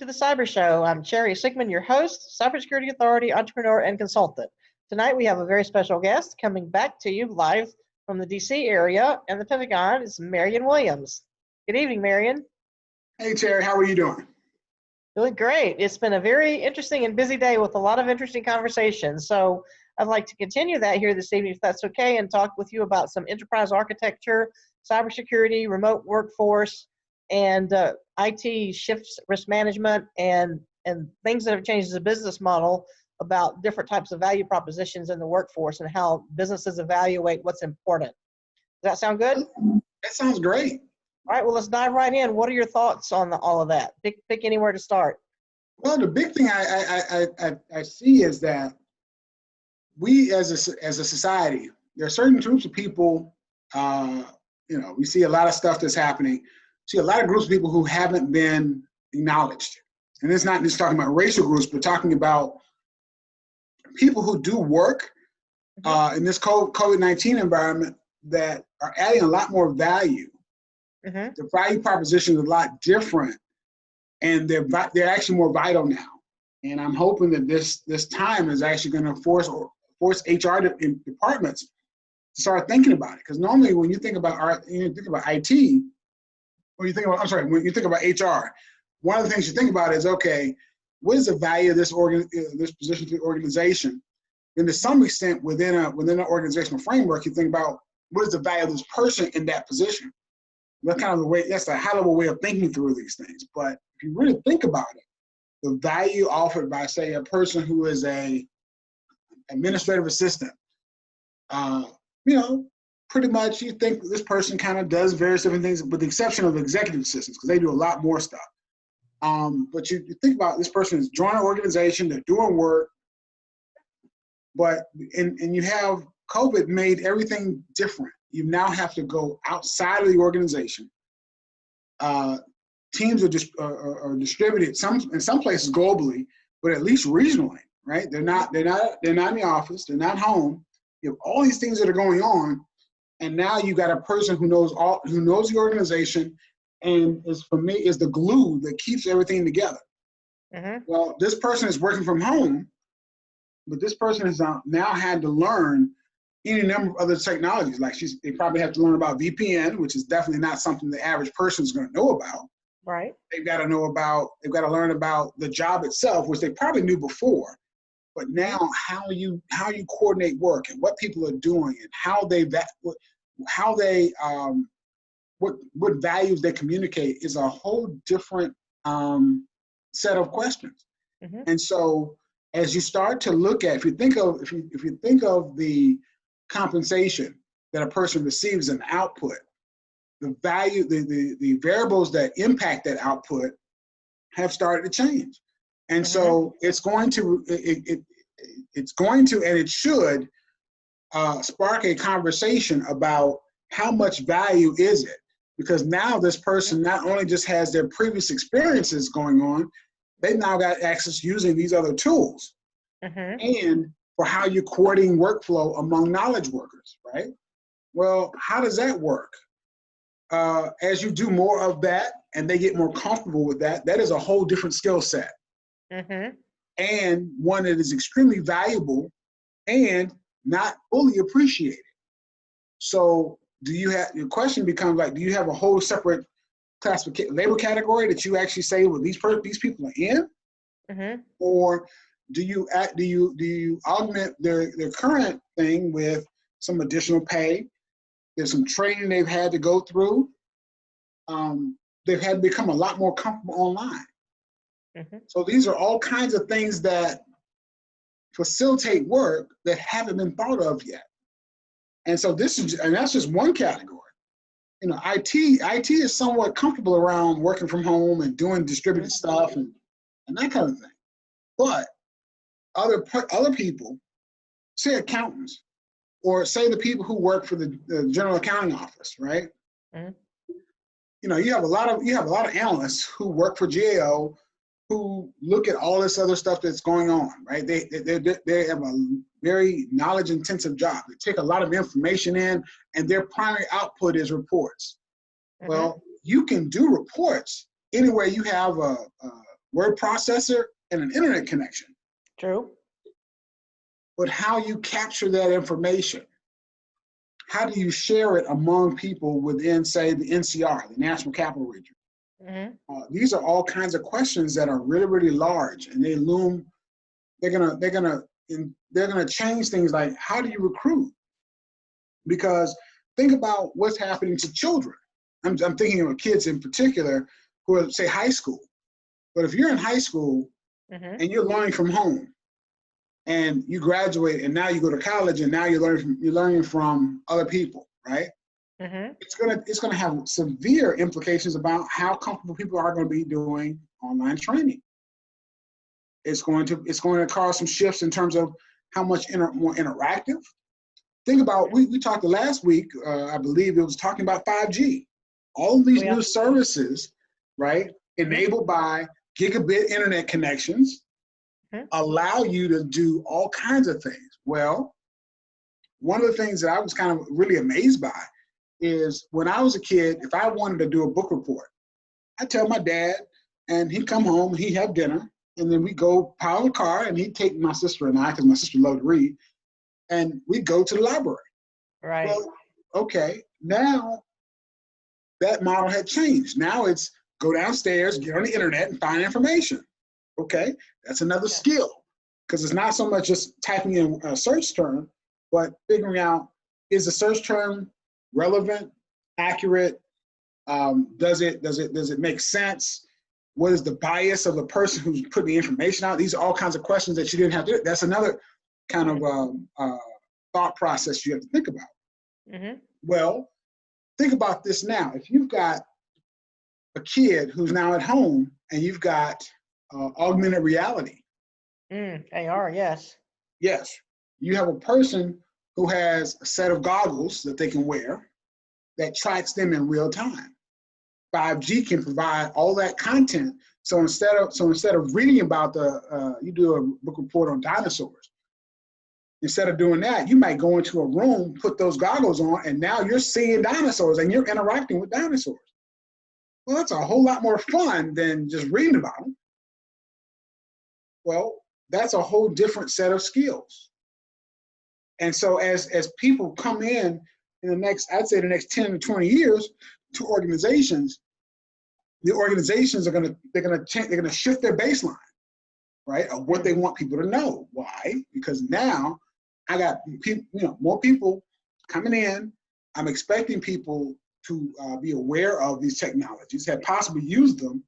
to the Cyber Show. I'm Cheri, Sigmon, your host, cybersecurity authority, entrepreneur, and consultant. Tonight we have a very special guest coming back to you live from the DC area and the Pentagon. It's Marion Williams. Good evening, Marion. Hey, Cheri, how are you doing? Doing great. It's been a very interesting and busy day with a lot of interesting conversations. So I'd like to continue that here this evening, if that's okay, and talk with you about some enterprise architecture, cybersecurity, remote workforce, and IT shifts, risk management, and things that have changed as a business model about different types of value propositions in the workforce and how businesses evaluate what's important. Does that sound good? That sounds great. All right, well, let's dive right in. What are your thoughts on all of that? Pick anywhere to start. Well, the big thing I see is that we as a society, there are certain groups of people, we see a lot of stuff that's happening. See a lot of groups of people who haven't been acknowledged. And it's not just talking about racial groups, but talking about people who do work in this COVID-19 environment that are adding a lot more value. The value proposition is a lot different, and they're actually more vital now. And I'm hoping that this time is actually going to force HR departments to start thinking about it. Because normally, when you think about IT, when you think about HR, one of the things you think about is, okay, what is the value of this position to the organization? And to some extent, within an organizational framework, you think about what is the value of this person in that position. That's kind of the way. That's a high-level way of thinking through these things. But if you really think about it, the value offered by, say, a person who is a administrative assistant, pretty much you think this person kind of does various different things, with the exception of executive assistants, because they do a lot more stuff. But you think about this person is joining an organization, they're doing work, but and you have COVID made everything different. You now have to go outside of the organization. Teams are distributed in some places globally, but at least regionally, right? They're not in the office, they're not home. You have all these things that are going on, and now you got a person who knows the organization, and is the glue that keeps everything together. Well, this person is working from home, but this person has now had to learn any number of other technologies. Like they probably have to learn about VPN, which is definitely not something the average person is going to know about. Right. They've got to learn about the job itself, which they probably knew before. But now how you coordinate work and what people are doing and what values they communicate is a whole different set of questions. And so as you start to look at, if you think of the compensation that a person receives as an output, the value, the variables that impact that output have started to change. And so it's going to, and it should spark a conversation about how much value is it? Because now this person not only just has their previous experiences going on, they've now got access using these other tools. And for how you're coordinating workflow among knowledge workers, right? Well, how does that work? As you do more of that and they get more comfortable with that, that is a whole different skill set. And one that is extremely valuable and not fully appreciated. So your question becomes like, do you have a whole separate classification, labor category that you actually say, well, these people are in? Or do you augment their current thing with some additional pay? There's some training they've had to go through. They've had to become a lot more comfortable online. So these are all kinds of things that facilitate work that haven't been thought of yet. And so that's just one category. IT is somewhat comfortable around working from home and doing distributed stuff and that kind of thing. But other people, say accountants, or say the people who work for the general accounting office, right? You have a lot of analysts who work for GAO who look at all this other stuff that's going on, right? They have a very knowledge-intensive job. They take a lot of information in, and their primary output is reports. Well, you can do reports anywhere you have a word processor, and an internet connection. True. But how you capture that information, how do you share it among people within, say, the NCR, the National Capital Region? These are all kinds of questions that are really, really large, and they loom. They're gonna change things like, how do you recruit? Because think about what's happening to children. I'm thinking of kids in particular who are, say, high school. But if you're in high school and you're learning from home, and you graduate, and now you go to college, and now you're learning from other people, right? It's gonna have severe implications about how comfortable people are going to be doing online training. It's going to cause some shifts in terms of how much more interactive. Think about, we talked last week, I believe it was talking about 5G. All of these new services, right, enabled by gigabit internet connections, allow you to do all kinds of things. Well, one of the things that I was kind of really amazed by is when I was a kid, if I wanted to do a book report, I'd tell my dad, and he'd come home, he'd have dinner, and then we'd go pile in the car, and he'd take my sister and I, because my sister loved to read, and we'd go to the library. Right. Well, okay, now that model had changed. Now it's go downstairs, get on the internet, and find information. Okay, that's another skill, because it's not so much just typing in a search term, but figuring out, is the search term relevant, accurate? Does it make sense? What is the bias of the person who's putting the information out? These are all kinds of questions that you didn't have to do. That's another kind of thought process you have to think about. Well, think about this now. If you've got a kid who's now at home, and you've got augmented reality. AR, yes. Yes. You have a person who has a set of goggles that they can wear that tracks them in real time. 5G can provide all that content. So instead of reading about you do a book report on dinosaurs. Instead of doing that, you might go into a room, put those goggles on, and now you're seeing dinosaurs and you're interacting with dinosaurs. Well, that's a whole lot more fun than just reading about them. Well, that's a whole different set of skills. And so as people come in the next, I'd say the next 10 to 20 years to organizations, the organizations are gonna shift their baseline, right, of what they want people to know. Why? Because now I got people, more people coming in. I'm expecting people to be aware of these technologies, have possibly used them,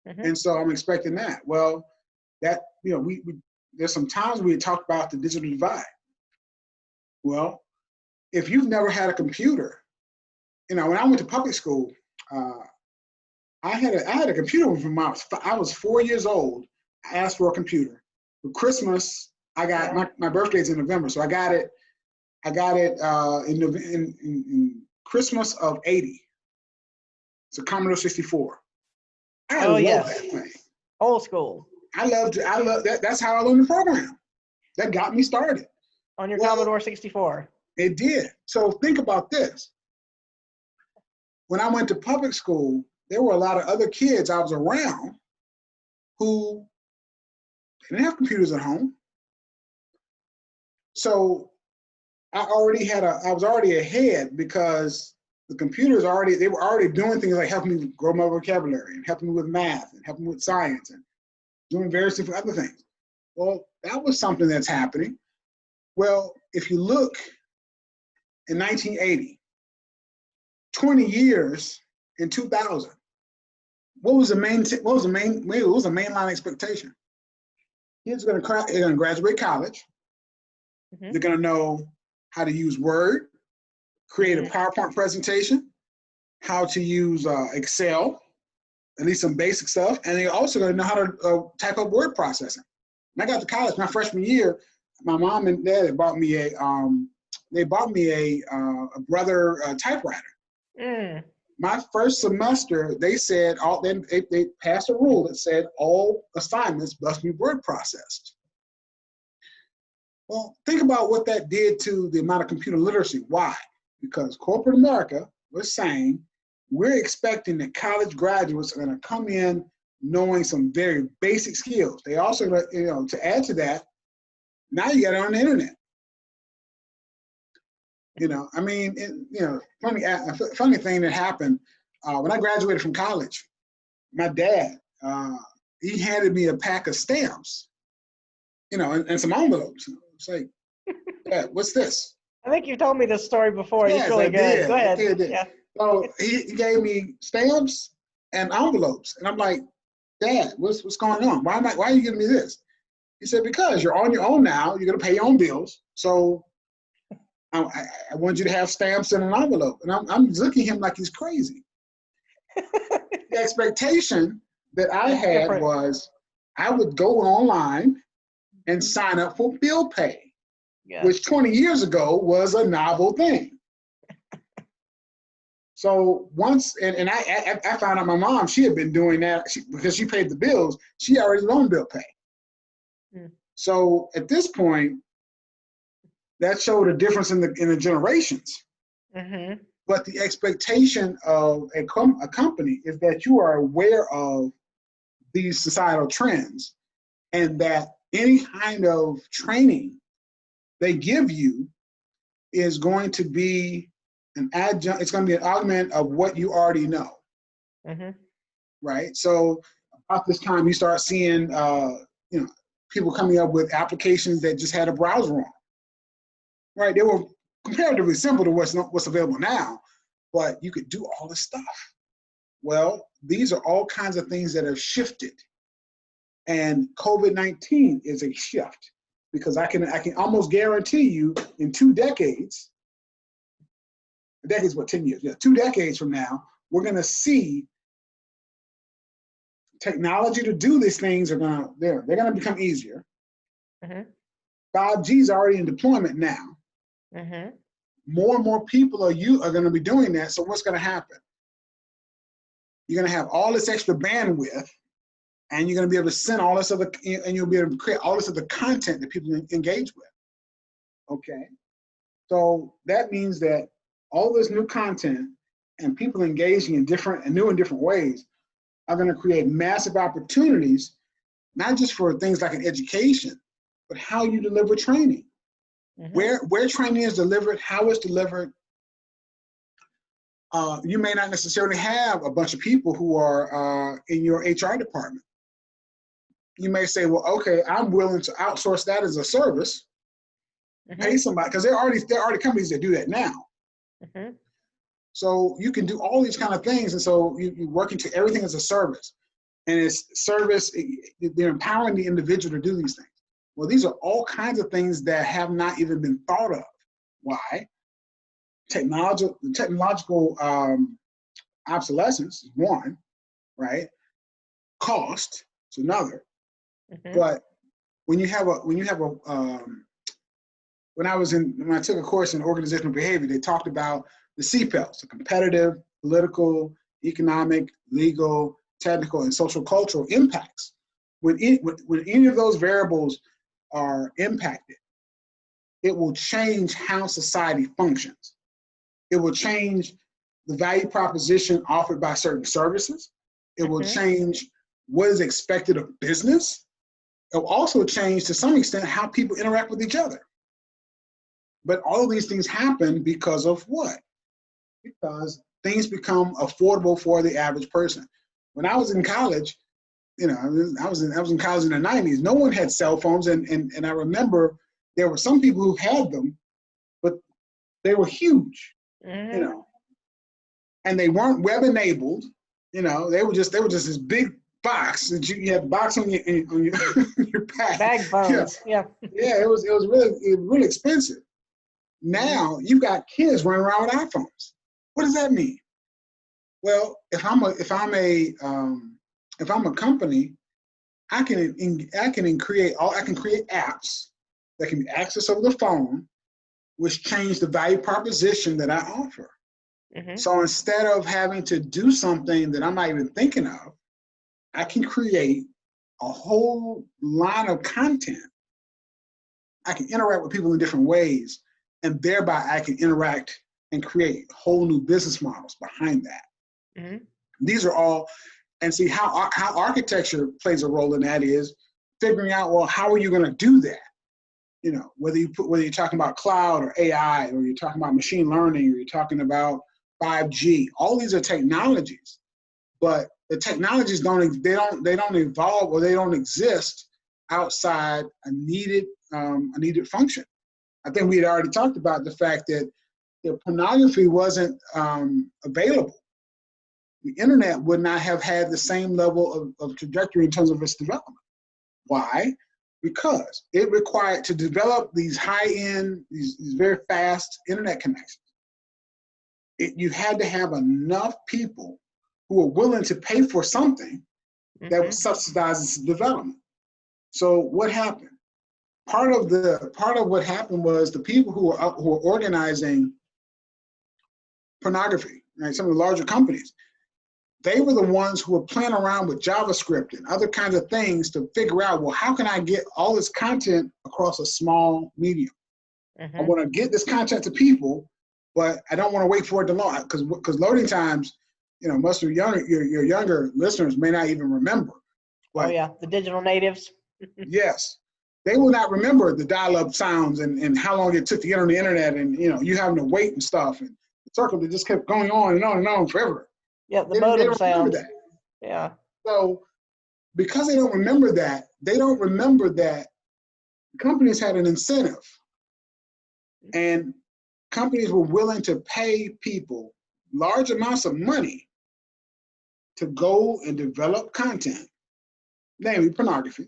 and so I'm expecting that. Well, that there's some times we had talked about the digital divide. Well, if you've never had a computer, when I went to public school, I had a computer from I was 4 years old. I asked for a computer. For Christmas, I got my birthday's in November, so I got it in Christmas of '80. It's a Commodore 64. I love that thing. Old school. I love that. That's how I learned the program. That got me started. On your Commodore 64. It did. So think about this. When I went to public school, there were a lot of other kids I was around who didn't have computers at home. So I was already ahead, because the computers they were already doing things like helping me grow my vocabulary and helping me with math and helping me with science and doing various different other things. Well, that was something that's happening. Well, if you look in 1980, 20 years in 2000, what was the mainline expectation? Kids are going to graduate college. They're going to know how to use Word, create a PowerPoint presentation, how to use Excel, at least some basic stuff, and they're also going to know how to type up word processing. When I got to college, my freshman year, my mom and dad bought me a Brother typewriter. My first semester, they said they passed a rule that said all assignments must be word processed. Well, think about what that did to the amount of computer literacy. Why? Because corporate America was saying, we're expecting that college graduates are going to come in knowing some very basic skills. They also, you know, to add to that, now you got it on the internet. You know, I mean, you know, funny thing that happened when I graduated from college. My dad, he handed me a pack of stamps, you know, and some envelopes. It's like, Dad, what's this? I think you've told me this story before. Yes, It's really I good. did. Go ahead. I did. Yeah. So he gave me stamps and envelopes, and I'm like, Dad, what's going on? Why are you giving me this? He said, because you're on your own now. You're gonna pay your own bills. So I want you to have stamps and an envelope. And I'm looking at him like he's crazy. The expectation that I had was I would go online and sign up for bill pay, which 20 years ago was a novel thing. So once, and I found out my mom, she had been doing that because she paid the bills. She already was on bill pay. So at this point, that showed a difference in the generations. But the expectation of a company is that you are aware of these societal trends, and that any kind of training they give you is going to be an adjunct. It's going to be an augment of what you already know. Right. So about this time, you start seeing, you know, people coming up with applications that just had a browser on. Right. They were comparatively simple to what's available now, but you could do all this stuff. Well, these are all kinds of things that have shifted, and COVID-19 is a shift, because I can almost guarantee you in 2 decades, what, 10 years? Yeah, 2 decades from now, we're going to see technology to do these things they're going to become easier. 5G is already in deployment now. More and more people are going to be doing that. So what's going to happen? You're going to have all this extra bandwidth, and you're going to be able to send all this other, and you'll be able to create all this other content that people engage with. Okay, so that means that all this new content and people engaging in new and different ways are going to create massive opportunities, not just for things like an education, but how you deliver training. Where training is delivered, how it's delivered. You may not necessarily have a bunch of people who are in your HR department. You may say, well, okay, I'm willing to outsource that as a service, pay somebody, because there are already companies that do that now. So you can do all these kind of things, and so you're working to everything as a service, and it's service. They're empowering the individual to do these things. Well, these are all kinds of things that have not even been thought of. Why? Technological obsolescence is one, right? Cost is another. But when I took a course in organizational behavior, they talked about the CPELs, the competitive, political, economic, legal, technical, and social cultural impacts. When any of those variables are impacted, it will change how society functions. It will change the value proposition offered by certain services. It will change what is expected of business. It will also change, to some extent, how people interact with each other. But all of these things happen because of what? Because things become affordable for the average person. When I was in college, you know, I was in college in the 90s. No one had cell phones, and I remember there were some people who had them, but they were huge, you know, and they weren't web enabled. You know, they were just this big box that you had the box on your your back. Bag phones, yeah. It was really expensive. Now you've got kids running around with iPhones. What does that mean? Well, if I'm a company, I can create apps that can be accessed over the phone, which change the value proposition that I offer. So instead of having to do something that I'm not even thinking of, I can create a whole line of content. I can interact with people in different ways, and thereby I can interact and create whole new business models behind that. These are all and see how architecture plays a role in that is figuring out, well, how are you going to do that? You know, whether you're talking about cloud or AI, or you're talking about machine learning, or you're talking about 5G, all these are technologies, but the technologies don't evolve, or they don't exist outside a needed function. I think we had already talked about the fact that if pornography wasn't available, the internet would not have had the same level of trajectory in terms of its development. Why? Because it required, to develop these high-end, these very fast internet connections, you had to have enough people who were willing to pay for something that would subsidize its development. So what happened? Part of what happened was the people who were organizing pornography, right? Some of the larger companies, they were the ones who were playing around with JavaScript and other kinds of things to figure out, well, how can I get all this content across a small medium? I want to get this content to people, but I don't want to wait for it to load, because loading times, you know, most of your younger listeners may not even remember. But, oh yeah, the digital natives. Yes, they will not remember the dial-up sounds and how long it took to get on the internet, and you know, you having to wait and stuff, and the circle that just kept going on and on and on forever. Yeah, the modem sound. That. Yeah. So because they don't remember that companies had an incentive, and companies were willing to pay people large amounts of money to go and develop content, namely pornography,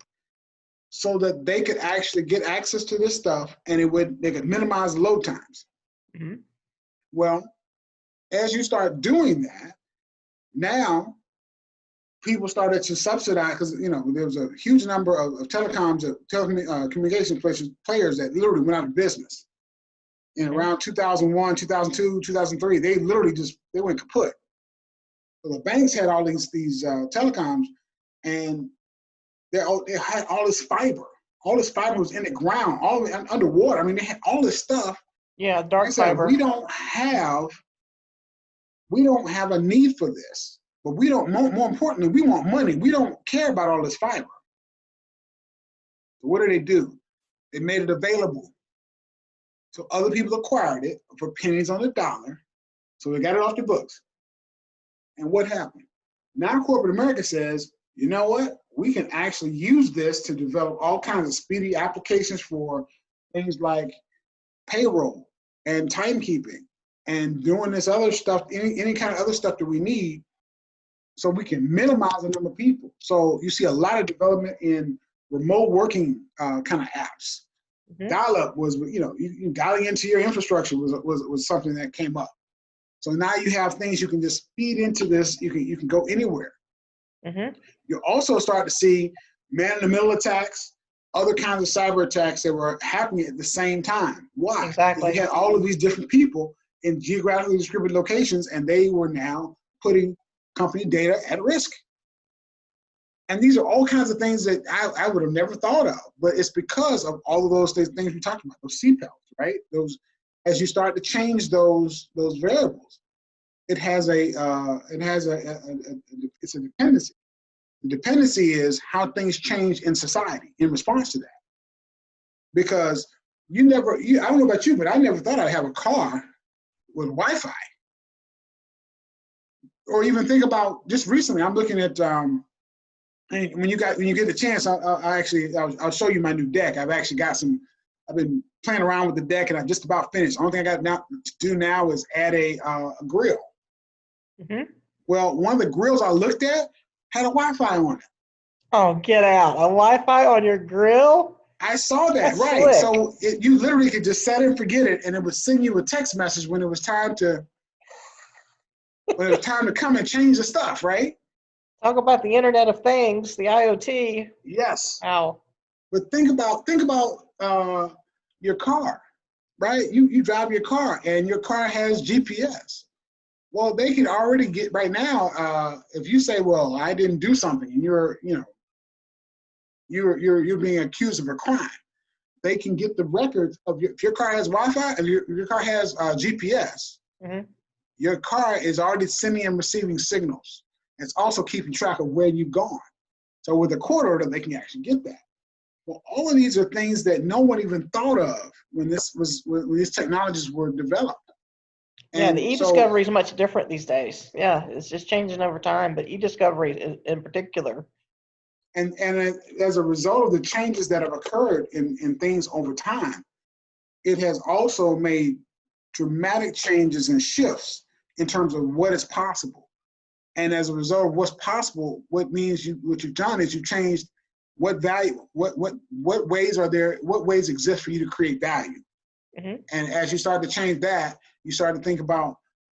so that they could actually get access to this stuff, and they could minimize load times. Well, as you start doing that, now people started to subsidize, because you know there was a huge number of telecommunications players that literally went out of business. In around 2001, 2002, 2003, they literally they went kaput. So the banks had all these telecoms, and they had all this fiber. All this fiber was in the ground, all underwater. I mean, they had all this stuff. Yeah, dark fiber. We don't have a need for this, but we don't. More importantly, we want money. We don't care about all this fiber. So what do? They made it available. So other people acquired it for pennies on the dollar. So they got it off the books. And what happened? Now corporate America says, you know what? We can actually use this to develop all kinds of speedy applications for things like payroll and timekeeping and doing this other stuff, any kind of other stuff that we need, so we can minimize the number of people. So you see a lot of development in remote working kind of apps. Dial-up was, you know, you dialing into your infrastructure was something that came up. So now you have things you can just feed into this. You can go anywhere. You also start to see man-in-the-middle attacks, other kinds of cyber attacks that were happening at the same time. Why? Exactly. You had all of these different people in geographically distributed locations, and they were now putting company data at risk. And these are all kinds of things that I would have never thought of, but it's because of all of those things we talked about, those CPELs, right? Those, as you start to change those variables, it's a dependency. The dependency is how things change in society in response to that. Because I don't know about you, but I never thought I'd have a car with Wi-Fi. Or even think about, just recently, I'm looking at, when you get the chance, I'll show you my new deck. I've been playing around with the deck, and I just about finished. The only thing I got to do now is add a grill. Well, one of the grills I looked at had a Wi-Fi on it. Oh, get out. A Wi-Fi on your grill? I saw that. That's right. Slick. So you literally could just set it and forget it, and it would send you a text message when it was time to come and change the stuff, right? Talk about the Internet of Things, the IoT. Yes. Wow. But think about your car, right? You drive your car, and your car has GPS. Well, they can already get right now. If you say, "Well, I didn't do something," and you're being accused of a crime, they can get the records of if your car has Wi-Fi, if your car has GPS. Your car is already sending and receiving signals. It's also keeping track of where you've gone. So with a court order, they can actually get that. Well, all of these are things that no one even thought of when these technologies were developed. Yeah, And the e-discovery is much different these days. Yeah, it's just changing over time, but e-discovery in particular. And as a result of the changes that have occurred in things over time, it has also made dramatic changes and shifts in terms of what is possible. And as a result of what's possible, what you've done is you've changed what value, what ways exist for you to create value. Mm-hmm. And as you start to change that, you start to think about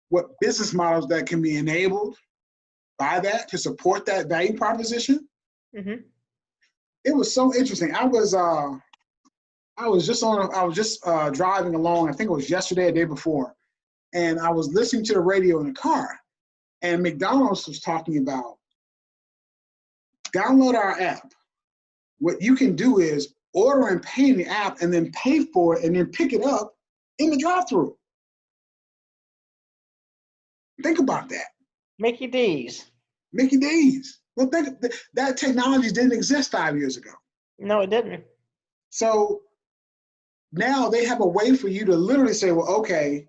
what business models that can be enabled by that to support that value proposition. Mm-hmm. It was so interesting. I was just driving along. I think it was yesterday, or the day before, and I was listening to the radio in the car, and McDonald's was talking about download our app. What you can do is order and pay in the app, and then pay for it, and then pick it up in the drive-thru. Think about that. Mickey D's. Mickey D's. Well, that technology didn't exist 5 years ago. No, it didn't. So now they have a way for you to literally say, well, okay,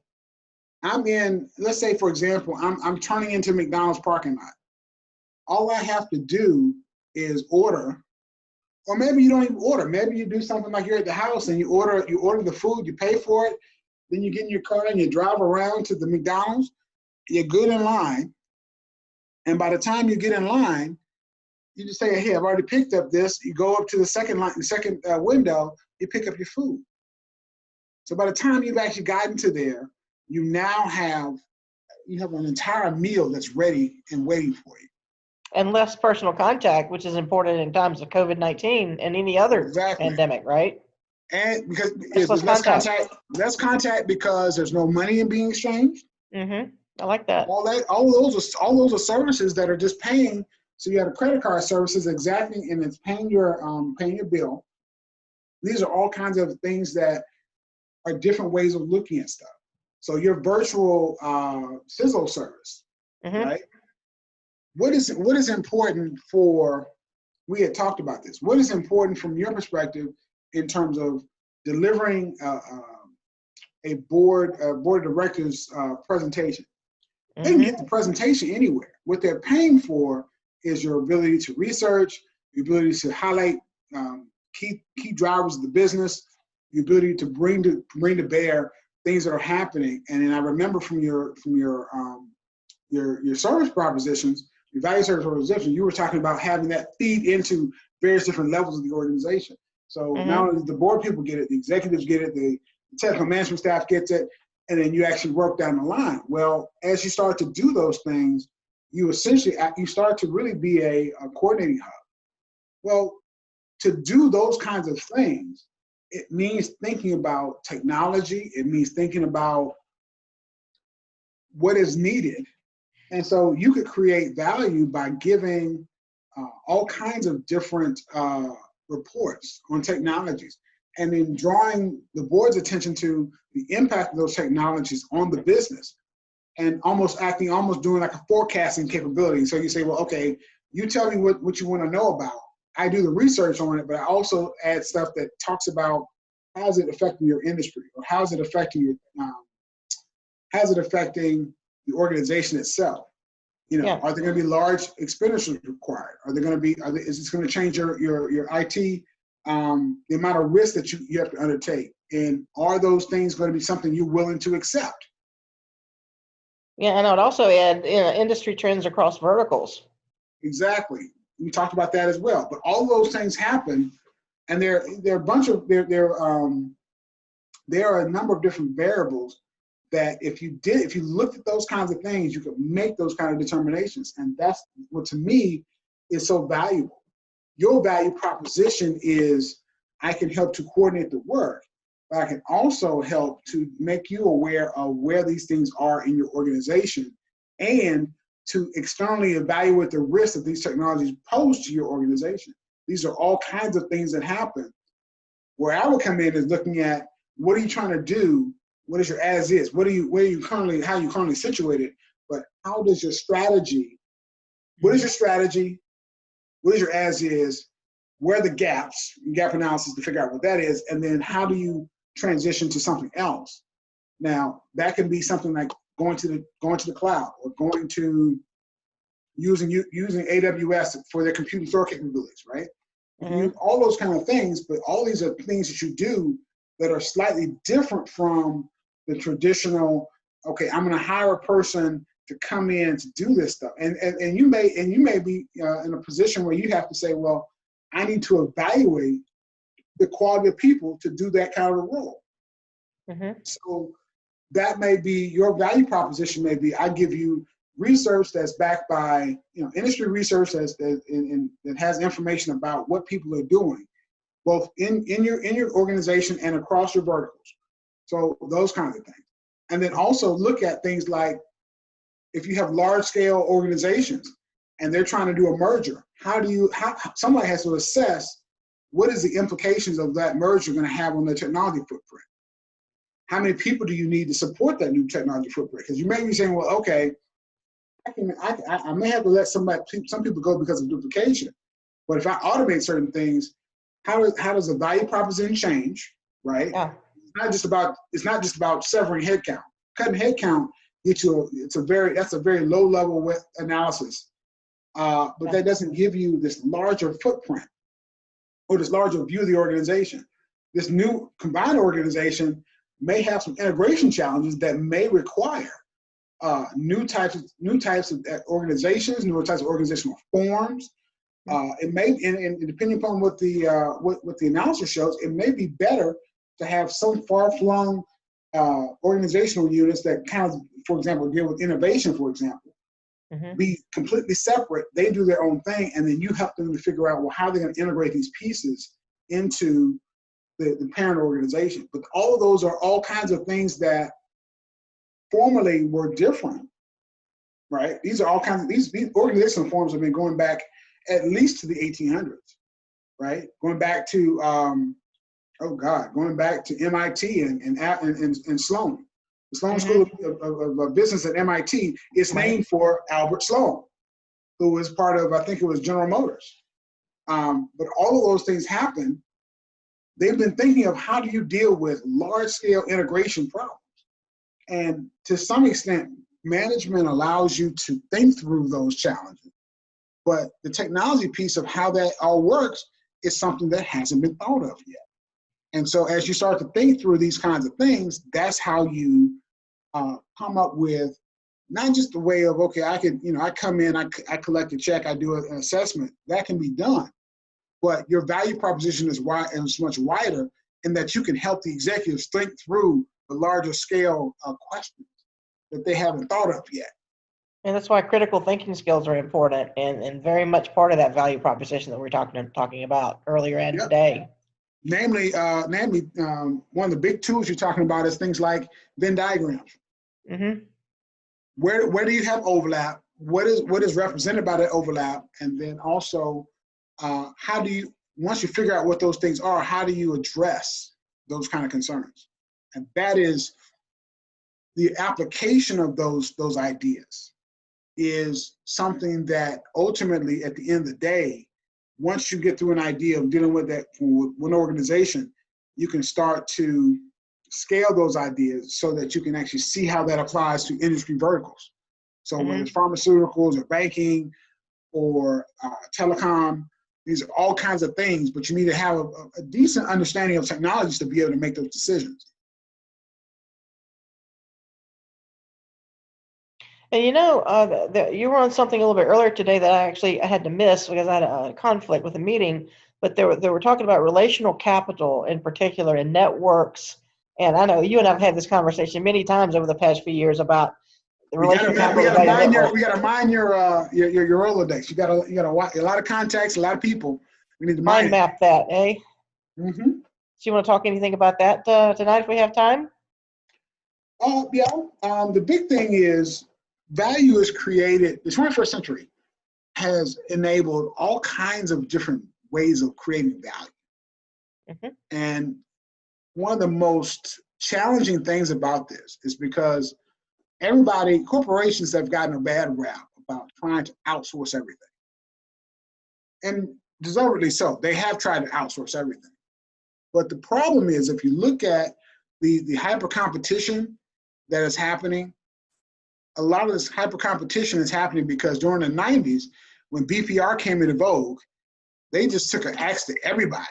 I'm in, let's say, for example, I'm turning into McDonald's parking lot. All I have to do is order, or maybe you don't even order. Maybe you do something like you're at the house and you order the food, you pay for it, then you get in your car and you drive around to the McDonald's, you're good in line. And by the time you get in line, you just say, hey, I've already picked up this. You go up to the second window, you pick up your food. So by the time you've actually gotten to there, you now have an entire meal that's ready and waiting for you. And less personal contact, which is important in times of COVID-19 and any other pandemic, right? And because there's less contact because there's no money in being exchanged. Mm-hmm. I like that. All those are services that are just paying. So you have a credit card services exactly, and it's paying your bill. These are all kinds of things that are different ways of looking at stuff. So your virtual sizzle service, mm-hmm. right? What is important for? We had talked about this. What is important from your perspective in terms of delivering a board of directors presentation? They can get the presentation anywhere. What they're paying for is your ability to research, your ability to highlight key drivers of the business, the ability to bring to bear things that are happening. And then I remember from your service propositions, your value service proposition, you were talking about having that feed into various different levels of the organization. So not only do the board people get it, the executives get it, the technical management staff gets it, and then you actually work down the line. Well, as you start to do those things, you start to really be a coordinating hub. Well, to do those kinds of things, it means thinking about technology. It means thinking about what is needed. And so you could create value by giving all kinds of different reports on technologies, and then drawing the board's attention to the impact of those technologies on the business, and almost doing like a forecasting capability. So you say, well, okay, you tell me what you want to know about. I do the research on it, but I also add stuff that talks about how's it affecting your industry, or how's it affecting the organization itself. Are there going to be large expenditures required? Are there going to be? Is this going to change your IT? The amount of risk that you have to undertake, and are those things going to be something you're willing to accept? Yeah, and I would also add industry trends across verticals. Exactly, we talked about that as well. But all those things happen, and there are a bunch of there are a number of different variables that if you looked at those kinds of things, you could make those kind of determinations, and that's what to me is so valuable. Your value proposition is I can help to coordinate the work, but I can also help to make you aware of where these things are in your organization, and to externally evaluate the risk that these technologies pose to your organization. These are all kinds of things that happen. Where I would come in is looking at what are you trying to do? What is your as is? How are you currently situated? But how does your strategy What is your strategy? What is your as is? Where are the gaps, gap analysis to figure out what that is, and then how do you transition to something else? Now, that can be something like going to the cloud, or going to using AWS for their computing store capabilities, right? All those kind of things, but all these are things that you do that are slightly different from the traditional, okay, I'm going to hire a person to come in to do this stuff. And you may be in a position where you have to say, well, I need to evaluate the quality of people to do that kind of a role. So that may be your value proposition. May be I give you research that's backed by industry research that has information about what people are doing, both in your organization and across your verticals. So those kinds of things. And then also look at things like if you have large scale organizations and they're trying to do a merger, how somebody has to assess what is the implications of that merger going to have on their technology footprint? How many people do you need to support that new technology footprint? Because you may be saying, well, okay, I may have to let some people go because of duplication, but if I automate certain things, how does the value proposition change, right? Yeah. It's not just about severing headcount. Cutting headcount gets you that's a very low level analysis, but that doesn't give you this larger footprint or this larger view of the organization. This new combined organization may have some integration challenges that may require new types of organizations, new types of organizational forms. It may, and depending upon what the analysis shows, it may be better to have some far-flung organizational units that kind of, for example, deal with innovation, for example, be completely separate. They do their own thing, and then you help them to figure out, well, how they're going to integrate these pieces into the parent organization. But all of those are all kinds of things that formerly were different, right? These are all kinds of, these organizational forms have been going back at least to the 1800s, right? Going back to, going back to MIT and Sloan. The Sloan School of Business at MIT is named for Albert Sloan, who was part of, I think it was General Motors. But all of those things happen. They've been thinking of how do you deal with large-scale integration problems. And to some extent, management allows you to think through those challenges. But the technology piece of how that all works is something that hasn't been thought of yet. And so as you start to think through these kinds of things, that's how you come up with not just the way of, okay, I come in, I collect a check, I do an assessment. That can be done. But your value proposition is wide and it's much wider in that you can help the executives think through the larger scale questions that they haven't thought of yet. And that's why critical thinking skills are important and very much part of that value proposition that we're talking about earlier and today. Namely, one of the big tools you're talking about is things like Venn diagrams. Where do you have overlap? What is represented by that overlap? And then also, how do you, once you figure out what those things are, how do you address those kind of concerns? And that is the application of those ideas is something that ultimately, at the end of the day, once you get through an idea of dealing with that with one organization, you can start to scale those ideas so that you can actually see how that applies to industry verticals. So whether it's pharmaceuticals or banking or telecom, these are all kinds of things, but you need to have a decent understanding of technologies to be able to make those decisions. And you were on something a little bit earlier today that I had to miss because I had a conflict with a meeting, but they were talking about relational capital in particular and networks. And I know you and I have had this conversation many times over the past few years about the relational capital. We got to mind your Rolodex. You got a lot of contacts, a lot of people. We need to mind map that, eh? So you want to talk anything about that tonight if we have time? The big thing is value is created. The 21st century has enabled all kinds of different ways of creating value. And one of the most challenging things about this is because corporations have gotten a bad rap about trying to outsource everything. And deservedly so. They have tried to outsource everything. But the problem is, if you look at the hyper competition that is happening, a lot of this hyper competition is happening because during the 90s, when BPR came into vogue, they just took an axe to everybody.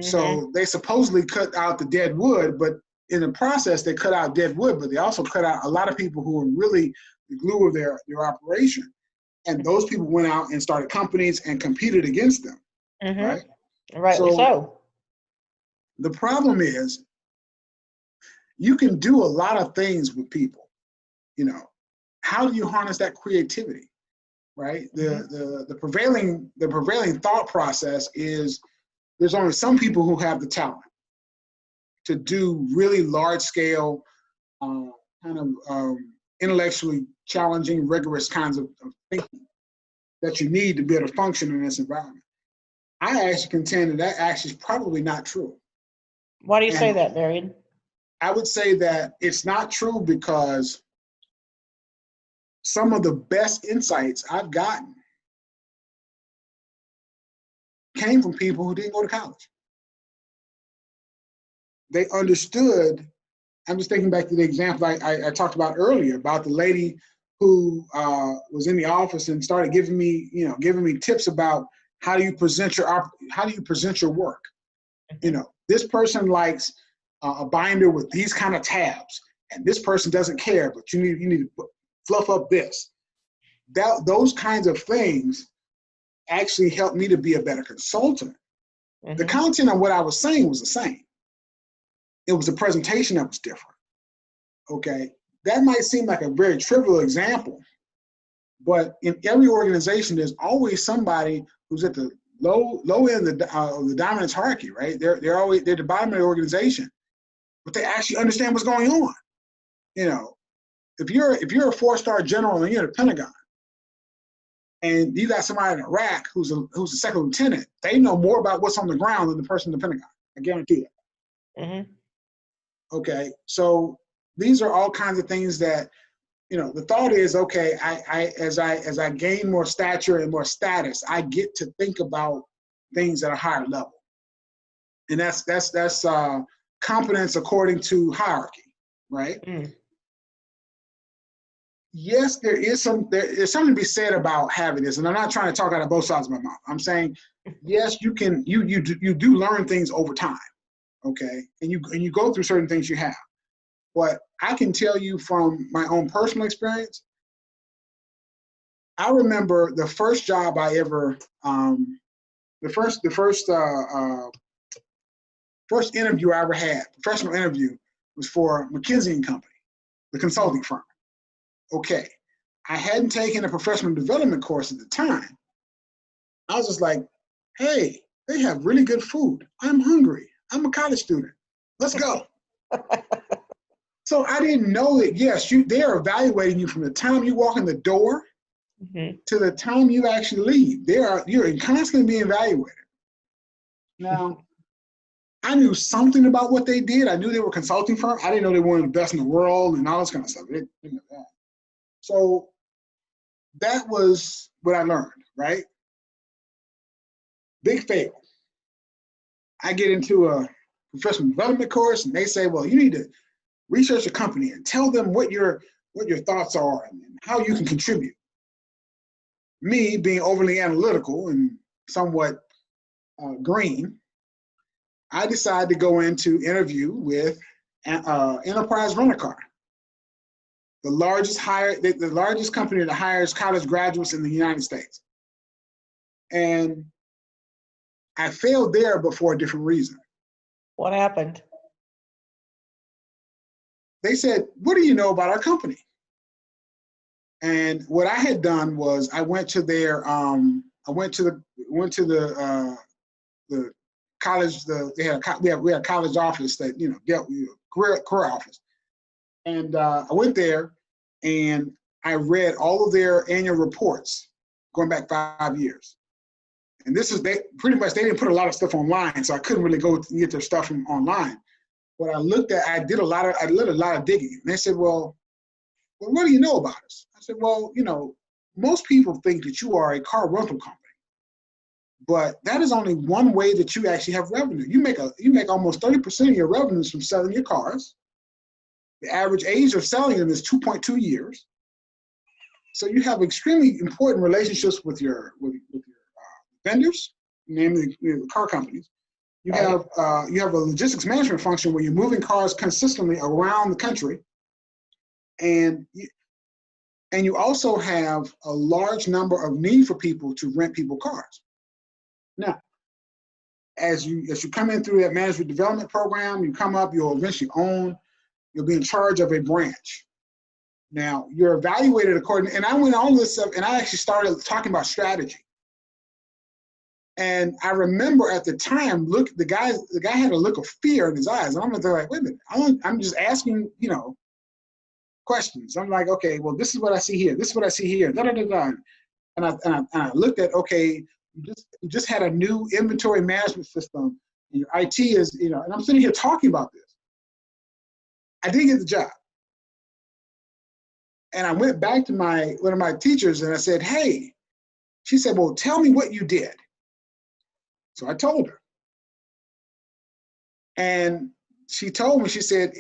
So they supposedly cut out the dead wood, but in the process, they cut out dead wood, but they also cut out a lot of people who were really the glue of their operation. And those people went out and started companies and competed against them, right? Rightly so. The problem is, you can do a lot of things with people. You know, how do you harness that creativity, right? The prevailing thought process is there's only some people who have the talent to do really large scale, intellectually challenging, rigorous kinds of thinking that you need to be able to function in this environment. I actually contend that actually is probably not true. Why do you say that, Marion? I would say that it's not true because some of the best insights I've gotten came from people who didn't go to college. They understood. I'm just thinking back to the example I talked about earlier about the lady who was in the office and started giving me tips about how do you present your work. You know, this person likes a binder with these kind of tabs, and this person doesn't care, but you need to fluff up this. Those kinds of things actually helped me to be a better consultant. The content of what I was saying was the same. It was the presentation that was different. Okay, that might seem like a very trivial example, but in every organization, there's always somebody who's at the low end of the dominance hierarchy, right? They're the bottom of the organization, but they actually understand what's going on. You know, if you're a 4-star general and you're at the Pentagon, and you got somebody in Iraq who's a second lieutenant, they know more about what's on the ground than the person in the Pentagon. I guarantee it. Okay, so these are all kinds of things that, you know, the thought is, okay, as I gain more stature and more status, I get to think about things at a higher level, and that's competence according to hierarchy, right? Yes, there's something to be said about having this, and I'm not trying to talk out of both sides of my mouth. I'm saying, yes, you do learn things over time, okay, and you go through certain things you have. But I can tell you from my own personal experience, I remember the first job I ever, first interview I ever had, professional interview, was for McKinsey & Company, the consulting firm. Okay, I hadn't taken a professional development course at the time. I was just like, hey, they have really good food. I'm hungry. I'm a college student. Let's go. So I didn't know that, yes, they are evaluating you from the time you walk in the door to the time you actually leave. You're constantly being evaluated. Now, I knew something about what they did. I knew they were a consulting firm. I didn't know they were one of the best in the world and all this kind of stuff. I didn't know that. So that was what I learned, right? Big fail. I get into a professional development course and they say, well, you need to research a company and tell them what your thoughts are and how you can contribute. Me being overly analytical and somewhat green, I decided to go into interview with Enterprise Rent-A-Car, the largest company that hires college graduates in the United States. And I failed there, but for a different reason. What happened? They said, what do you know about our company? And what I had done was I went to their, the college, we had a college office that, you know, dealt with career office. And I went there and I read all of their annual reports going back 5 years. And they didn't put a lot of stuff online, so I couldn't really go and get their stuff from online. But I did a lot of digging. And they said, well, what do you know about us? I said, well, you know, most people think that you are a car rental company, but that is only one way that you actually have revenue. You make almost 30% of your revenues from selling your cars. The average age of selling them is 2.2 years. So you have extremely important relationships with your vendors, namely the car companies. You have a logistics management function where you're moving cars consistently around the country, and you also have a large number of need for people to rent people cars. Now, as you come in through that management development program, you come up, you'll eventually you'll be in charge of a branch. Now, you're evaluated according, and I went on this stuff, and I actually started talking about strategy. And I remember at the time, the guy had a look of fear in his eyes. And I'm like, wait a minute, I'm just asking, questions. I'm like, okay, well, this is what I see here. This is what I see here. Da, da, da, da. And I looked at, okay, you just had a new inventory management system. And your IT is, and I'm sitting here talking about this. I didn't get the job. And I went back to one of my teachers and I said, hey, she said, well, tell me what you did. So I told her. And she told me, she said,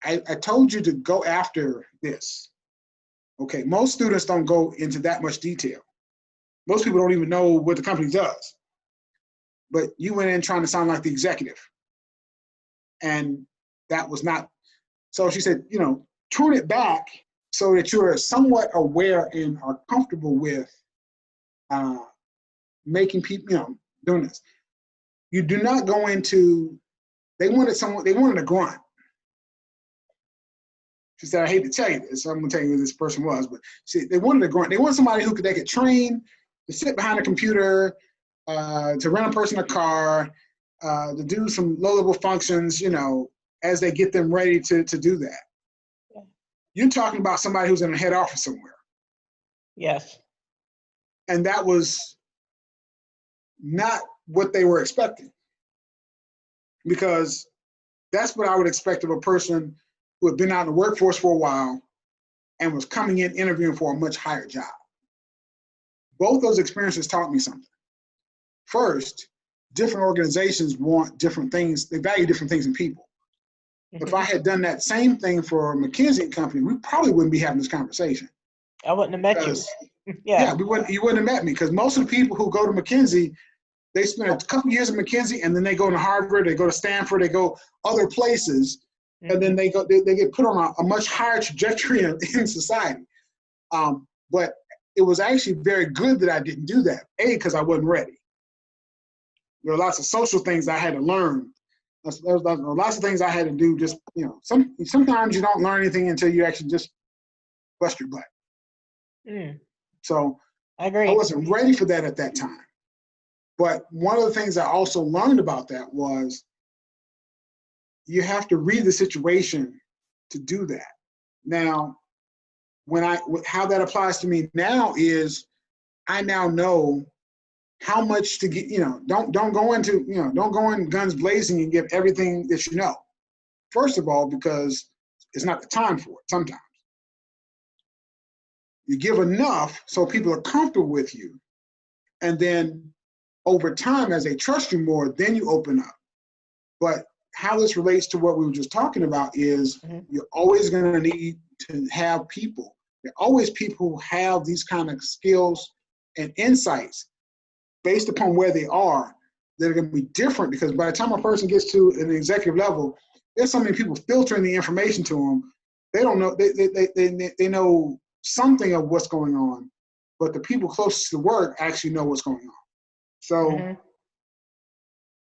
I told you to go after this. Okay, most students don't go into that much detail. Most people don't even know what the company does. But you went in trying to sound like the executive. And that was not, so she said, tune it back so that you're somewhat aware and are comfortable with making people, doing this. You do not go into, they wanted a grunt. She said, I hate to tell you this, so I'm gonna tell you who this person was, but they wanted a grunt. They wanted somebody they could train to sit behind a computer, to rent a person a car, to do some low-level functions, as they get them ready to do that. Yeah. You're talking about somebody who's in a head office somewhere. Yes. And that was not what they were expecting, because that's what I would expect of a person who had been out in the workforce for a while and was coming in interviewing for a much higher job. Both those experiences taught me something. First, different organizations want different things. They value different things in people. Mm-hmm. If I had done that same thing for a McKinsey company, we probably wouldn't be having this conversation. I wouldn't have met you. Yeah, you wouldn't have met me, because most of the people who go to McKinsey, they spend a couple years at McKinsey and then they go to Harvard, they go to Stanford, they go other places, mm-hmm. and then they get put on a much higher trajectory in society. But it was actually very good that I didn't do that. Because I wasn't ready. There were lots of social things I had to learn. There were lots of things I had to do. Just sometimes you don't learn anything until you actually just bust your butt. Mm. So I agree. I wasn't ready for that at that time. But one of the things I also learned about that was you have to read the situation to do that. Now, how that applies to me now is I now know how much to get, don't go in guns blazing and give everything that you know. First of all, because it's not the time for it sometimes. You give enough so people are comfortable with you. And then over time, as they trust you more, then you open up. But how this relates to what we were just talking about is mm-hmm. You're always going to need to have people. There are always people who have these kind of skills and insights based upon where they are that are going to be different, because by the time a person gets to an executive level, there's so many people filtering the information to them. They don't know, they know something of what's going on, but the people closest to the work actually know what's going on. So mm-hmm.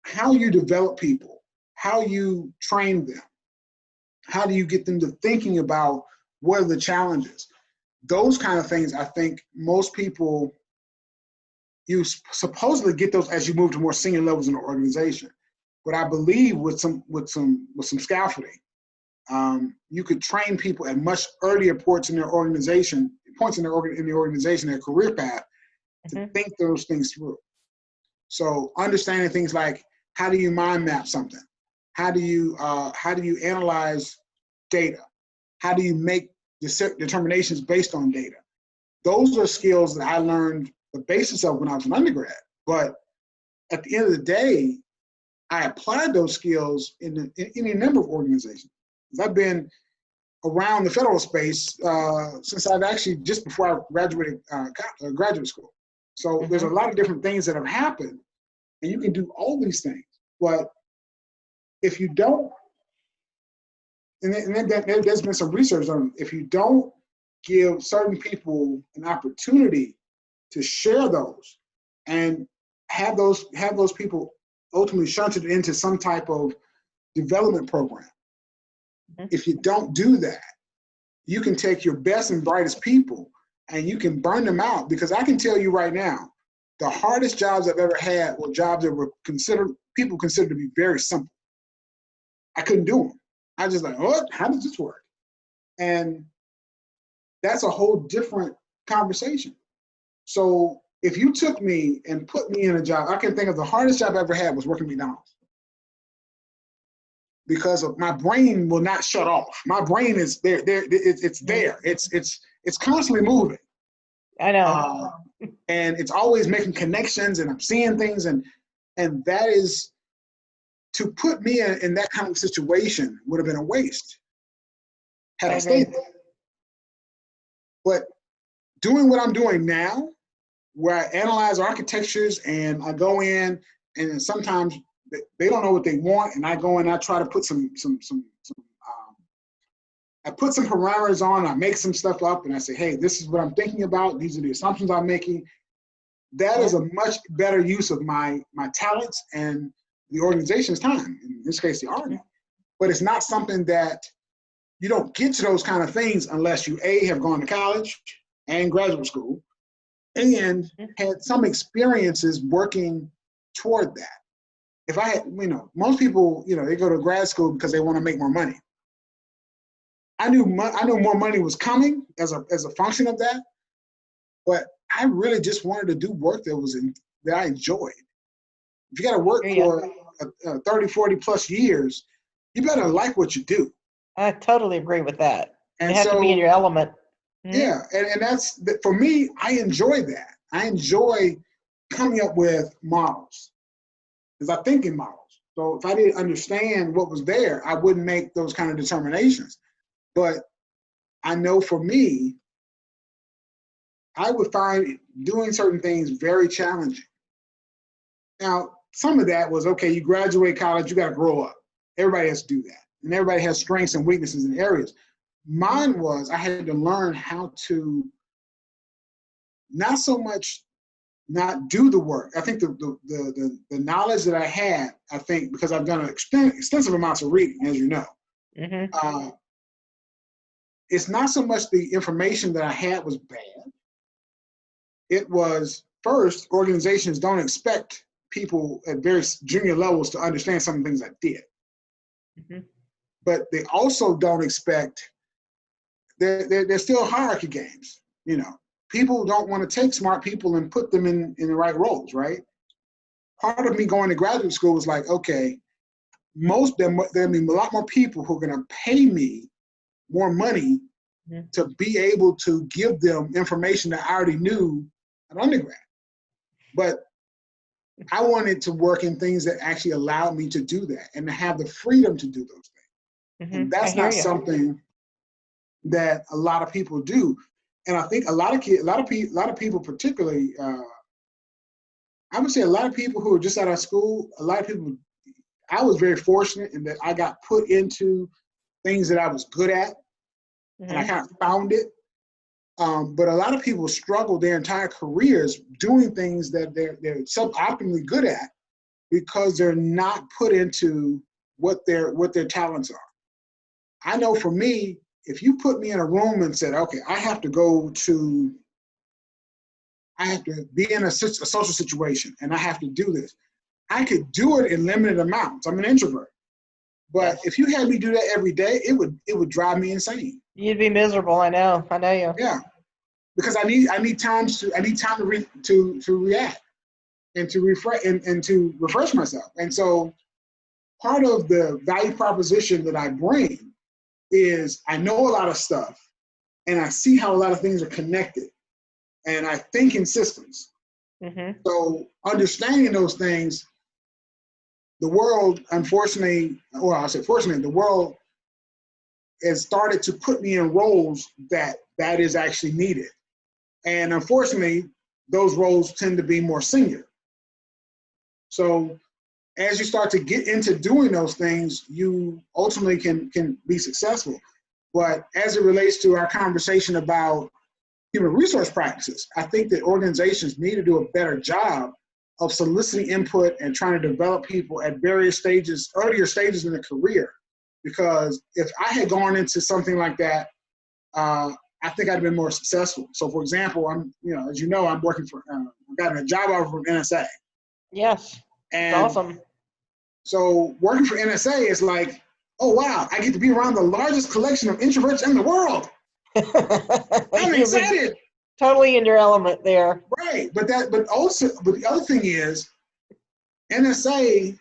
How you develop people, how you train them, how do you get them to thinking about what are the challenges? Those kind of things, I think most people, you supposedly get those as you move to more senior levels in the organization. But I believe with some scaffolding, you could train people at much earlier points in the organization, their career path, to mm-hmm. think those things through. So understanding things like, how do you mind map something? How do you analyze data? How do you make determinations based on data? those are skills that I learned the basis of when I was an undergrad. But at the end of the day, I applied those skills in any number of organizations. I've been around the federal space since I've actually, just before I graduated graduate school. So there's a lot of different things that have happened, and you can do all these things. But if you don't, and then there's been some research on, if you don't give certain people an opportunity to share those and have those people ultimately shunted into some type of development program. If you don't do that, you can take your best and brightest people and you can burn them out, because I can tell you right now, the hardest jobs I've ever had were jobs that were people considered to be very simple. I couldn't do them. I just like, what? How does this work? And that's a whole different conversation. So if you took me and put me in a job, I can think of the hardest job I ever had was working at McDonald's. Because of my brain will not shut off. My brain is there. It's there. It's constantly moving. I know. And it's always making connections, and I'm seeing things, and that is, to put me in that kind of situation would have been a waste had I stayed there. But doing what I'm doing now, where I analyze architectures and I go in, and sometimes they don't know what they want, and I go in, I try to put I put some parameters on, I make some stuff up, and I say, hey, this is what I'm thinking about, these are the assumptions I'm making. That is a much better use of my talents and the organization's time, in this case, the Army. But it's not something that, you don't get to those kind of things unless you, A, have gone to college and graduate school, and had some experiences working toward that. If I had, most people, they go to grad school because they want to make more money. I knew more money was coming as a function of that, but I really just wanted to do work that I enjoyed. If you got to work for 30, 40 plus years, you better like what you do. I totally agree with that. And you have to be in your element. Yeah, and that's, for me, I enjoy that. I enjoy coming up with models, because I think in models. So if I didn't understand what was there, I wouldn't make those kind of determinations. But I know for me, I would find doing certain things very challenging. Now, some of that was, okay, you graduate college, you got to grow up. Everybody has to do that. And everybody has strengths and weaknesses in areas. Mine was, I had to learn how to not so much not do the work. I think the knowledge that I had, I think, because I've done extensive amounts of reading, as you know, it's not so much the information that I had was bad. It was, first, organizations don't expect people at various junior levels to understand some of the things I did. But they also don't expect, they're still hierarchy games, People don't want to take smart people and put them in the right roles, right? Part of me going to graduate school was like, okay, there'll be a lot more people who are going to pay me more money to be able to give them information that I already knew at undergrad. But I wanted to work in things that actually allowed me to do that and to have the freedom to do those things. And that's not something that a lot of people do. And I think a lot of people, particularly, I would say a lot of people who are just out of school, a lot of people, I was very fortunate in that I got put into things that I was good at, and I kind of found it. But a lot of people struggle their entire careers doing things that they're suboptimally good at because they're not put into what their talents are. I know for me, if you put me in a room and said, okay, I have to be in a social situation and I have to do this, I could do it in limited amounts. I'm an introvert. But if you had me do that every day, it would drive me insane. You'd be miserable. I know you. Yeah, because I need time to react and to refresh myself. And so part of the value proposition that I bring is I know a lot of stuff and I see how a lot of things are connected. and I think in systems. Mm-hmm. So understanding those things, the world, unfortunately, or I say fortunately, the world has started to put me in roles that is actually needed. And unfortunately, those roles tend to be more senior. So as you start to get into doing those things, you ultimately can be successful. But as it relates to our conversation about human resource practices, I think that organizations need to do a better job of soliciting input and trying to develop people at various stages, earlier stages in their career. Because if I had gone into something like that, I think I'd have been more successful. So, for example, as you know, I'm working for, I've gotten a job offer from NSA. Yes, And it's awesome. So working for NSA is like, oh wow, I get to be around the largest collection of introverts in the world. I'm excited. Totally in your element there. Right, but the other thing is, NSA,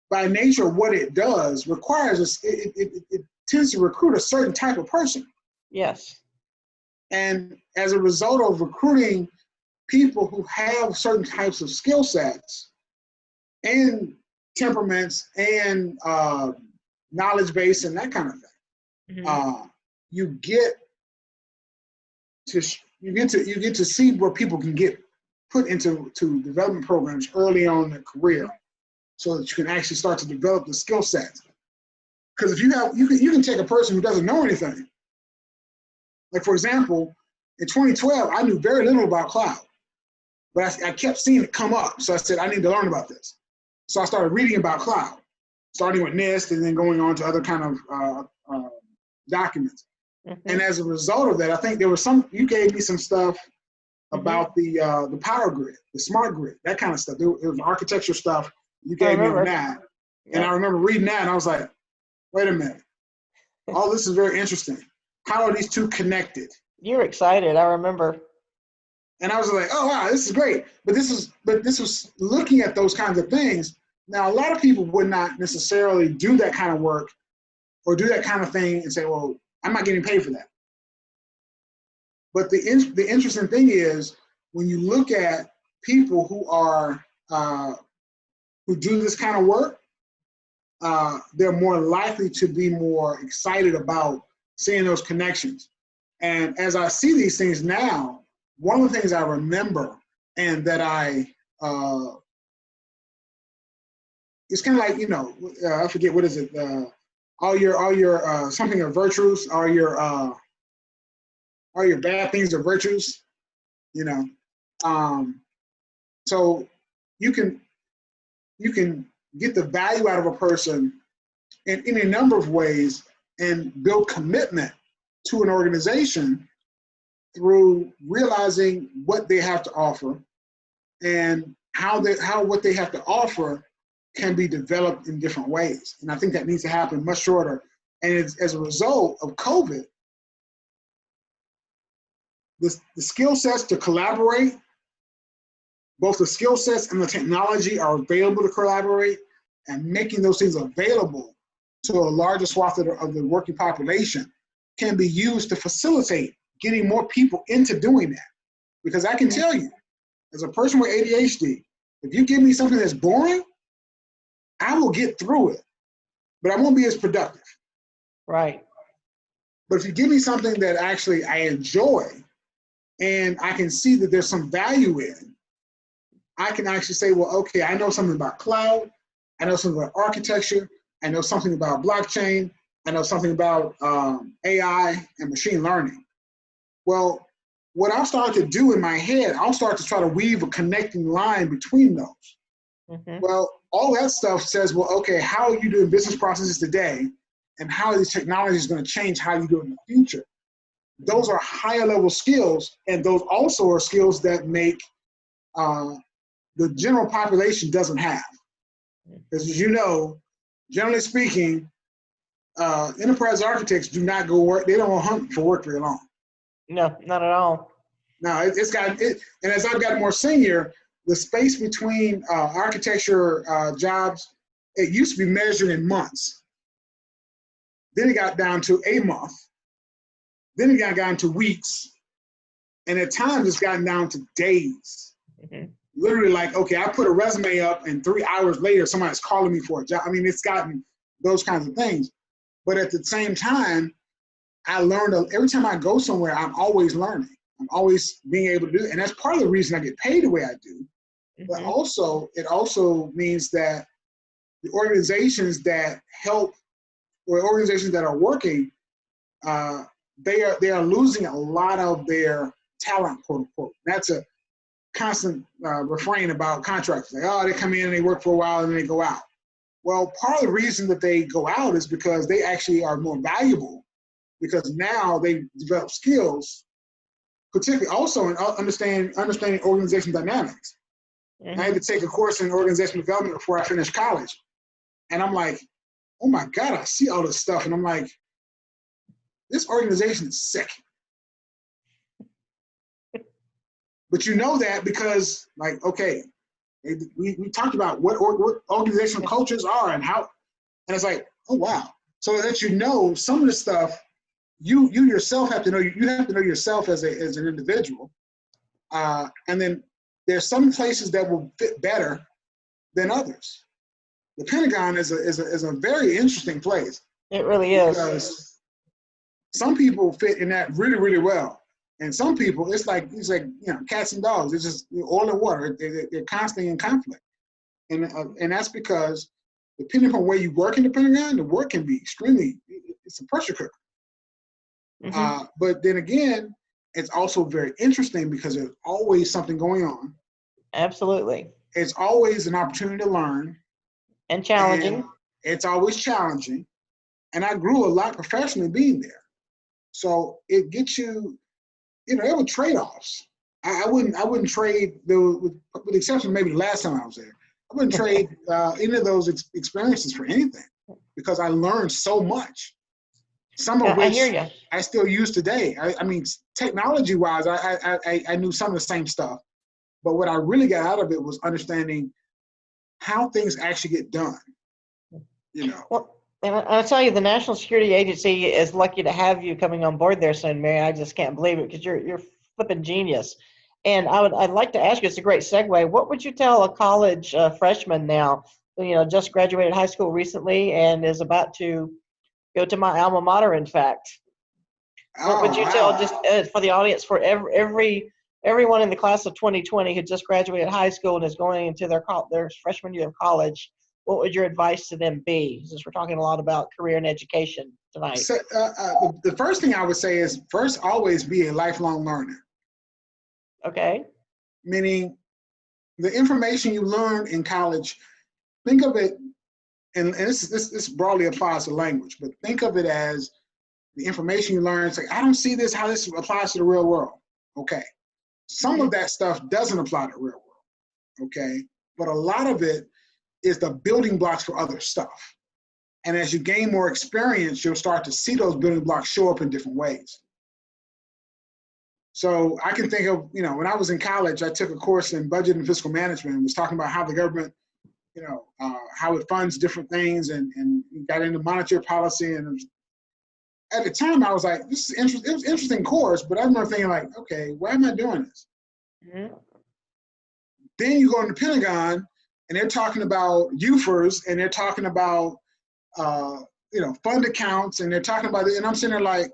by nature of what it does, requires us. It tends to recruit a certain type of person. Yes. And as a result of recruiting people who have certain types of skill sets and temperaments and knowledge base and that kind of thing, Mm-hmm. you get to see where people can get put into development programs early on in their career, so that you can actually start to develop the skill sets. Because if you can take a person who doesn't know anything. Like for example, in 2012, I knew very little about cloud, but I kept seeing it come up. So I said, I need to learn about this. So I started reading about cloud, starting with NIST and then going on to other kind of documents. Mm-hmm. And as a result of that, I think you gave me some stuff about the power grid, the smart grid, that kind of stuff. It was architecture stuff you gave me on that. And I remember reading that and I was like, wait a minute, all this is very interesting. How are these two connected? You were excited, I remember. And I was like, oh wow, this is great. But this was looking at those kinds of things. Now, a lot of people would not necessarily do that kind of work or do that kind of thing and say, well, I'm not getting paid for that. But the interesting thing is, when you look at people who do this kind of work, they're more likely to be more excited about seeing those connections. And as I see these things now, one of the things I remember and that it's kind of like, I forget, what is it? All your something are virtues, all your bad things are virtues, so you can get the value out of a person in any number of ways and build commitment to an organization through realizing what they have to offer and how what they have to offer can be developed in different ways. And I think that needs to happen much shorter. And as a result of COVID, the skill sets to collaborate, both the skill sets and the technology are available to collaborate, and making those things available to a larger swath of the working population can be used to facilitate getting more people into doing that. Because I can tell you, as a person with ADHD, if you give me something that's boring, I will get through it, but I won't be as productive. Right. But if you give me something that actually I enjoy and I can see that there's some value in, I can actually say, well, okay, I know something about cloud, I know something about architecture, I know something about blockchain, I know something about AI and machine learning. Well, what I'll start to do in my head, I'll start to try to weave a connecting line between those. Mm-hmm. Well, all that stuff says, well, okay, how are you doing business processes today? And how are these technologies going to change how you do it in the future? Those are higher level skills, and those also are skills that make the general population doesn't have. Because as you know, generally speaking, enterprise architects do not go work, they don't hunt for work very long. No, not at all. Now, and as I've gotten more senior, the space between architecture jobs, it used to be measured in months. Then it got down to a month. Then it got down to weeks. And at times it's gotten down to days. Mm-hmm. Literally like, okay, I put a resume up and 3 hours later, somebody's calling me for a job. I mean, it's gotten those kinds of things. But at the same time, I learned every time I go somewhere, I'm always learning. I'm always being able to do it. And that's part of the reason I get paid the way I do. Mm-hmm. But also, it also means that the organizations that help or organizations that are working, they are losing a lot of their talent, quote unquote. That's a constant refrain about contractors. Like, oh, they come in and they work for a while and then they go out. Well, part of the reason that they go out is because they actually are more valuable, because now they develop skills, particularly also in understanding organization dynamics. Mm-hmm. I had to take a course in organizational development before I finished college. And I'm like, oh my God, I see all this stuff. And I'm like, this organization is sick. But you know that because, like, okay, we talked about what organizational cultures are and how, and it's like, oh wow. So that you know some of the stuff, you yourself have to know. You have to know yourself as an individual, and then there's some places that will fit better than others. The Pentagon is a very interesting place. It really is. Because some people fit in that really, really well. And some people, it's like cats and dogs. It's just oil and water. They're constantly in conflict, and that's because depending on where you work in the Pentagon, the work can be extremely. It's a pressure cooker. Mm-hmm. But then again, it's also very interesting because there's always something going on. Absolutely. It's always an opportunity to learn. And challenging. And it's always challenging, and I grew a lot professionally being there. So it gets you. There were trade-offs. I wouldn't trade those, with the exception of maybe the last time I was there. I wouldn't trade any of those experiences for anything because I learned so much. Some of which I still use today. I mean, technology-wise, I knew some of the same stuff, but what I really got out of it was understanding how things actually get done. Well, and I'll tell you, the National Security Agency is lucky to have you coming on board there soon, Marion. I just can't believe it because you're flipping genius. And I'd like to ask you, it's a great segue. What would you tell a college freshman now, just graduated high school recently and is about to go to my alma mater, in fact? What would you tell just for the audience, for everyone in the class of 2020 who just graduated high school and is going into their freshman year of college? What would your advice to them be, since we're talking a lot about career and education tonight? So, the first thing I would say is, first, always be a lifelong learner. Okay. Meaning, the information you learn in college, think of it, and this broadly applies to language, but think of it as the information you learn. It's like, I don't see how this applies to the real world. Okay. Some of that stuff doesn't apply to the real world. Okay. But a lot of it is the building blocks for other stuff. And as you gain more experience, you'll start to see those building blocks show up in different ways. So I can think of, when I was in college, I took a course in budget and fiscal management and was talking about how the government, how it funds different things and got into monetary policy. And at the time I was like, this is interesting. It was an interesting course, but I remember thinking like, okay, why am I doing this? Mm-hmm. Then you go in the Pentagon, and they're talking about UFERs, and they're talking about, fund accounts, and they're talking about it. And I'm sitting there like,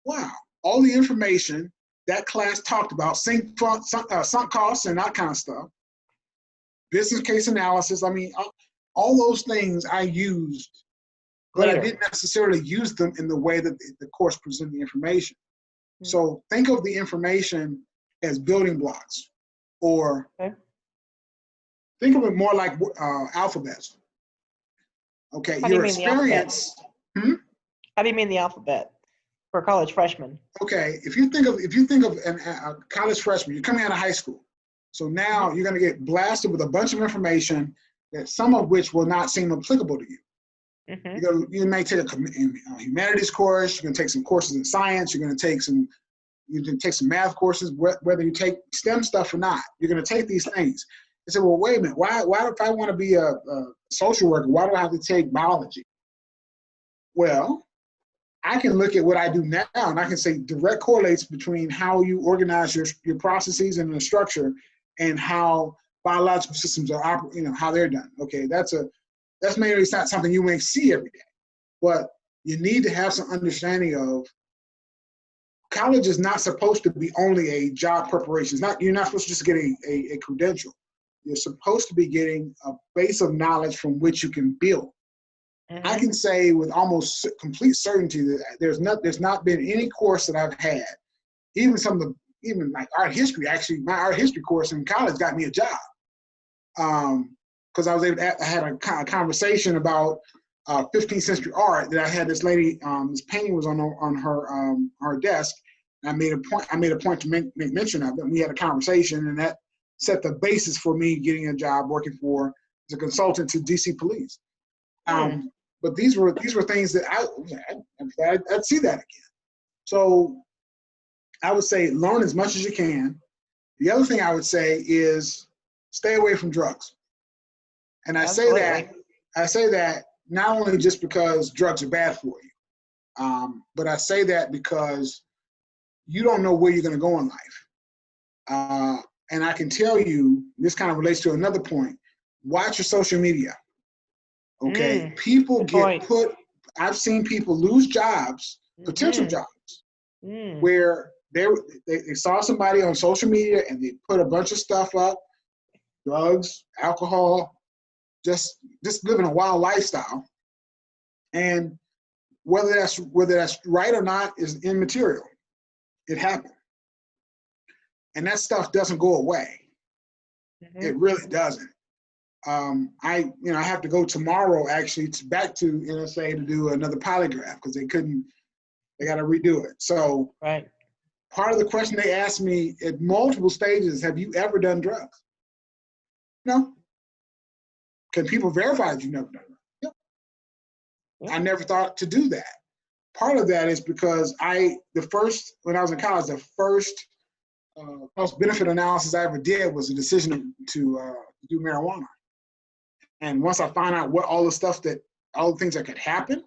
wow, all the information that class talked about, sunk costs and that kind of stuff, business case analysis. I mean, all those things I used, but I didn't necessarily use them in the way that the course presented the information. Mm-hmm. So think of the information as building blocks, or think of it more like alphabets. Okay, your experience. How do you mean the alphabet for a college freshman? Okay, if you think of a college freshman, you're coming out of high school, so now you're going to get blasted with a bunch of information that some of which will not seem applicable to you. Mm-hmm. You may take a humanities course. You're going to take some courses in science. You're going to take some math courses, whether you take STEM stuff or not. You're going to take these things. I said, well, wait a minute. Why if I want to be a social worker, why do I have to take biology? Well, I can look at what I do now and I can say direct correlates between how you organize your processes and the structure and how biological systems are how they're done. Okay, that's maybe it's not something you may see every day, but you need to have some understanding of college is not supposed to be only a job preparation. You're not supposed to just get a credential. You're supposed to be getting a base of knowledge from which you can build. Mm-hmm. I can say with almost complete certainty that there's not been any course that I've had, even like art history. Actually, my art history course in college got me a job because I was able to. I had a conversation about 15th century art that I had this lady. This painting was on her desk. And I made a point to make mention of it. And we had a conversation, and that set the basis for me getting a job working as a consultant to DC Police. But these were things that I'd see that again. So I would say learn as much as you can. The other thing I would say is stay away from drugs. And I say that not only just because drugs are bad for you, but I say that because you don't know where you're going to go in life. And I can tell you, this kind of relates to another point. Watch your social media. Okay, people get put. I've seen people lose jobs, potential jobs, where they saw somebody on social media and they put a bunch of stuff up, drugs, alcohol, just living a wild lifestyle, and whether that's right or not is immaterial. It happened, and that stuff doesn't go away. It really doesn't. I have to go tomorrow actually back to NSA to do another polygraph because they got to redo it. So part of the question they asked me at multiple stages, have you ever done drugs? No. Can people verify that you've never done drugs? Yep. I never thought to do that. Part of that is because when I was in college, the first cost benefit analysis I ever did was a decision to do marijuana. And once I found out all the things that could happen,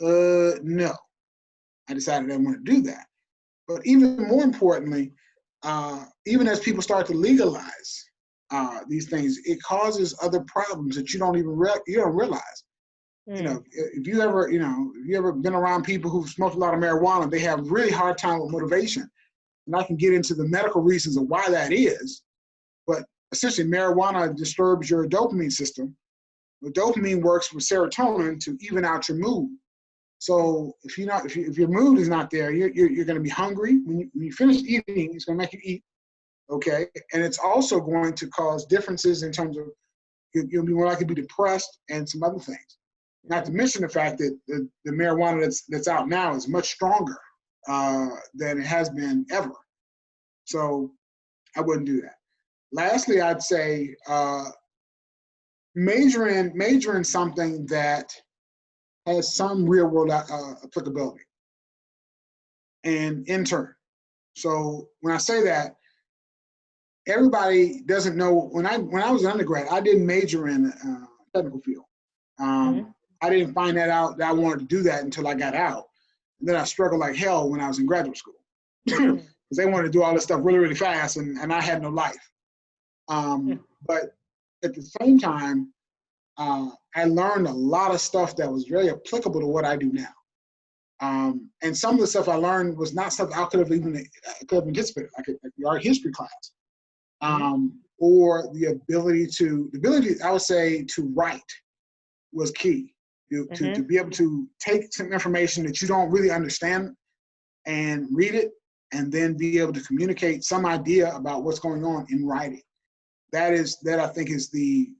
no, I decided I didn't want to do that. But even more importantly, even as people start to legalize these things, it causes other problems that you don't realize. If you ever been around people who've smoked a lot of marijuana, they have really hard time with motivation. And I can get into the medical reasons of why that is, but essentially marijuana disturbs your dopamine system. The dopamine works with serotonin to even out your mood. So if your mood is not there, you're going to be hungry. When you finish eating, it's going to make you eat. Okay, and it's also going to cause differences in terms of you'll be more likely to be depressed and some other things. Not to mention the fact that the marijuana that's out now is much stronger than it has been ever. So I wouldn't do that. Lastly, I'd say major in something that has some real world applicability, and intern. So when I say that, everybody doesn't know. When I was an undergrad, I didn't major in technical field. I didn't find that out that I wanted to do that until I got out. And then I struggled like hell when I was in graduate school because they wanted to do all this stuff really, really fast, and I had no life. But at the same time, I learned a lot of stuff that was very applicable to what I do now. And some of the stuff I learned was not stuff I could have anticipated, like the art history class, or the ability, I would say, to write was key. To be able to take some information that you don't really understand and read it, and then be able to communicate some idea about what's going on in writing. That I think is the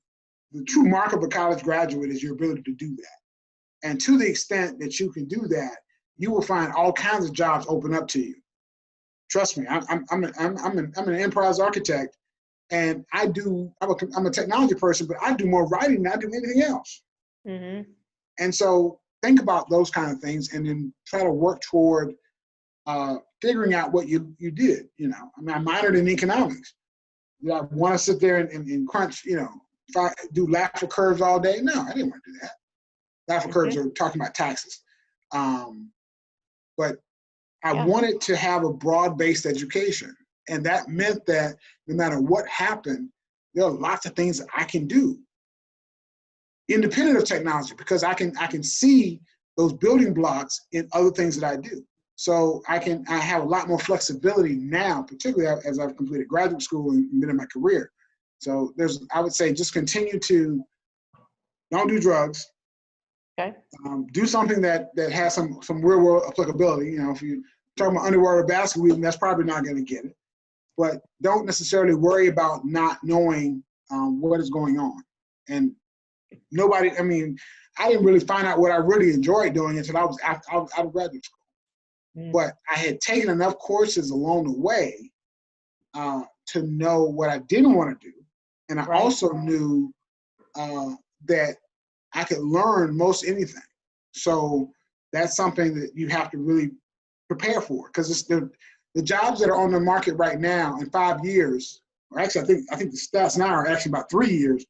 true mark of a college graduate, is your ability to do that. And to the extent that you can do that, you will find all kinds of jobs open up to you. Trust me, I'm an enterprise architect, and I'm a technology person, but I do more writing than I do anything else. And so think about those kind of things, and then try to work toward figuring out what you did. I minored in economics. I want to sit there and crunch, do Laffer curves all day? No, I didn't want to do that. Laffer curves are talking about taxes. but I Yeah. wanted to have a broad-based education. And that meant that no matter what happened, there are lots of things that I can do independent of technology, because I can see those building blocks in other things that I do. So I have a lot more flexibility now, particularly as I've completed graduate school and been in my career. So I would say, just continue to don't do drugs. Okay. Do something that has some real world applicability. If you're talking about underwater or basket weaving, that's probably not going to get it. But don't necessarily worry about not knowing what is going on. And I didn't really find out what I really enjoyed doing until I was out of graduate school. But I had taken enough courses along the way to know what I didn't want to do. And I also knew that I could learn most anything. So that's something that you have to really prepare for, because it's the jobs that are on the market right now in 5 years, or actually I think the stats now are actually about 3 years,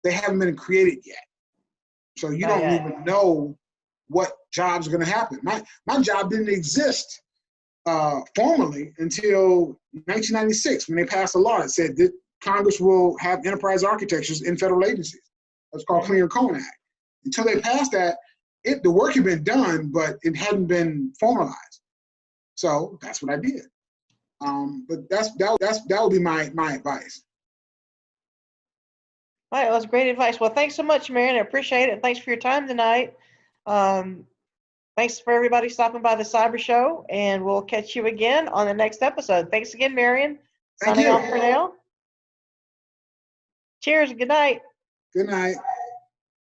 they haven't been created yet. So you don't even know what jobs are going to happen. My job didn't exist formally until 1996, when they passed a law that said that Congress will have enterprise architectures in federal agencies. That's called Clean Cone Act. Until they passed that, the work had been done, but it hadn't been formalized. So that's what I did. But that would be my advice. All right, well, that's great advice. Well, thanks so much, Marion. I appreciate it. Thanks for your time tonight. Thanks for everybody stopping by the Cyber Show, and we'll catch you again on the next episode. Thanks again, Marion. Thank Signing you. off for now. Cheers. Good night. Good night.